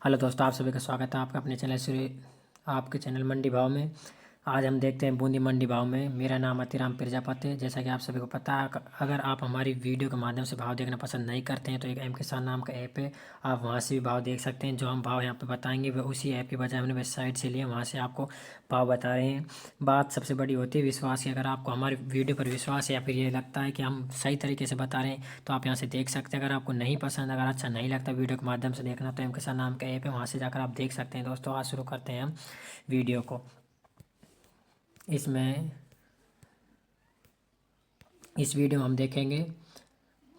Hello दोस्तों, आप सभी का स्वागत है आपका अपने चैनल से आपके चैनल मंडी भाव में। आज हम देखते हैं बूंदी मंडी भाव में। मेरा नाम अतिराम प्रजापति है। जैसा कि आप सभी को पता है, अगर आप हमारी वीडियो के माध्यम से भाव देखना पसंद नहीं करते हैं तो एक एम किसान नाम का ऐप है, आप वहां से भी भाव देख सकते हैं। जो हम भाव यहाँ पे बताएंगे वह उसी ऐप की बजाय हमने वेबसाइट से लिए, वहाँ से आपको भाव बता रहे हैं। बात सबसे बड़ी होती है विश्वास की। अगर आपको हमारी वीडियो पर विश्वास है या फिर ये लगता है कि हम सही तरीके से बता रहे हैं तो आप यहाँ से देख सकते हैं। अगर आपको नहीं पसंद, अगर अच्छा नहीं लगता वीडियो के माध्यम से देखना, तो एम किसान नाम का ऐप है, वहाँ से जाकर आप देख सकते हैं। दोस्तों, आज शुरू करते हैं हम वीडियो को। इसमें इस वीडियो में हम देखेंगे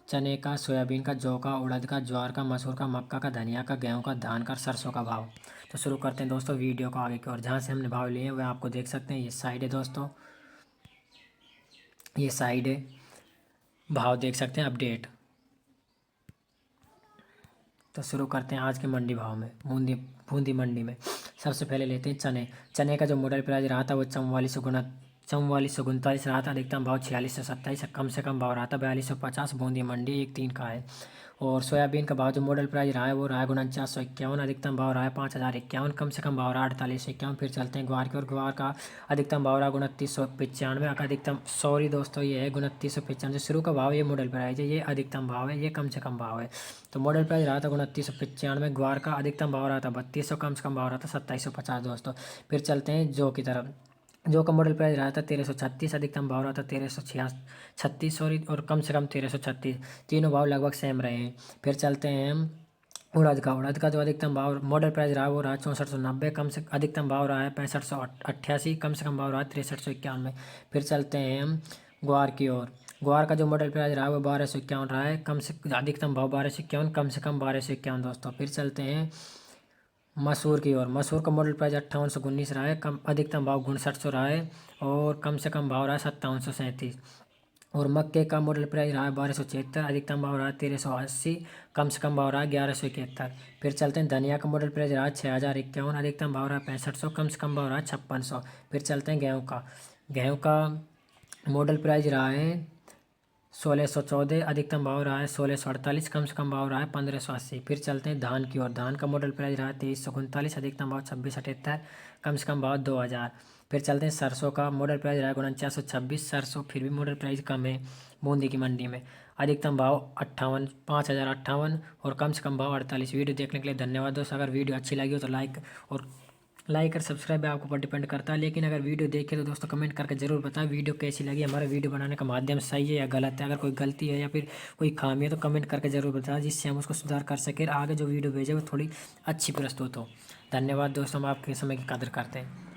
चने का, सोयाबीन का, जौ का, उड़द का, ज्वार का, मसूर का, मक्का का, धनिया का, गेहूं का, धान का, सरसों का भाव। तो शुरू करते हैं दोस्तों वीडियो को आगे की ओर। जहाँ से हमने भाव लिए हैं वह आपको देख सकते हैं। ये साइड है दोस्तों, ये साइड है, भाव देख सकते हैं अपडेट। तो शुरू करते हैं आज के मंडी भाव में। बूंदी बूंदी मंडी में सबसे पहले लेते हैं चने। चने का जो मॉडल प्राइस रहा था वो 4449 रहा था। अधिकतम भाव 4627, कम से कम भाव रहा था 4250। बूंदी मंडी 1-3 का है। और सोयाबीन का भाव जो मॉडल प्राइस रहा है वो रहा है 4951। अधिकतम भाव रहा है 5051, कम से कम भाव रहा है 4851। फिर चलते हैं ग्वार की ओर। ग्वार का अधिकतम भाव रहा है 2995। अधिकतम सॉरी दोस्तों, ये है 2995। शुरू का भाव ये मॉडल प्राइस है, ये अधिकतम भाव है, ये कम से कम भाव है। तो मॉडल प्राइस रहा था 2995। ग्वार का अधिकतम भाव रहा था 3200, कम से कम भाव रहा था 2750 दोस्तों। फिर चलते हैं जौ की तरफ। जौ का मॉडल प्राइस रहा था 1336। अधिकतम भाव रहा था 1336 सॉरी, और कम से कम 1336। तीनों भाव लगभग सेम रहे हैं। फिर चलते हैं हम उड़द का जो अधिकतम भाव मॉडल प्राइस रहा वो रहा 6490। कम से अधिकतम भाव रहा है 6588, कम से कम भाव रहा है 6391। फिर चलते हैं हम ग्वार की ओर। ग्वार का जो मॉडल प्राइस रहा है वो 1251 रहा है। कम से अधिकतम भाव 1251, कम से कम 1251 दोस्तों। फिर चलते हैं मसूर की ओर। मसूर का मॉडल प्राइस 5819 रहा है। कम अधिकतम भाव 5900 रहा है, और कम से कम भाव रहा है 5737। और मक्के का मॉडल प्राइस रहा है 1276। अधिकतम भाव रहा है 1380, कम से कम भाव रहा है 1171। फिर चलते हैं धनिया का मॉडल प्राइस रहा है 6051। अधिकतम भाव रहा है 6500, कम से कम भाव रहा है 5600। फिर चलते हैं गेहूँ का मॉडल प्राइस रहा है 1614। अधिकतम भाव रहा है 1648, कम से कम भाव रहा है 1580। फिर चलते हैं धान की ओर। धान का मॉडल प्राइस रहा है 2339। अधिकतम भाव 2678, कम से कम भाव 2000। फिर चलते हैं सरसों का मॉडल प्राइस रहा है 4926। सरसों फिर भी मॉडल प्राइस कम है बूंदी की मंडी में। अधिकतम भाव 5058, और कम से कम भाव 48। वीडियो देखने के लिए धन्यवाद दोस्तों। अगर वीडियो अच्छी लगी हो तो लाइक और सब्सक्राइब आपके ऊपर डिपेंड करता है। लेकिन अगर वीडियो देखे तो दोस्तों कमेंट करके ज़रूर बताएं वीडियो कैसी लगी, हमारा वीडियो बनाने का माध्यम सही है या गलत है। अगर कोई गलती है या फिर कोई खामी है तो कमेंट करके ज़रूर बताएं, जिससे हम उसको सुधार कर सकें, आगे जो वीडियो भेजे वो थोड़ी अच्छी प्रस्तुत हो। धन्यवाद दोस्तों, हम आपके समय की कदर करते हैं।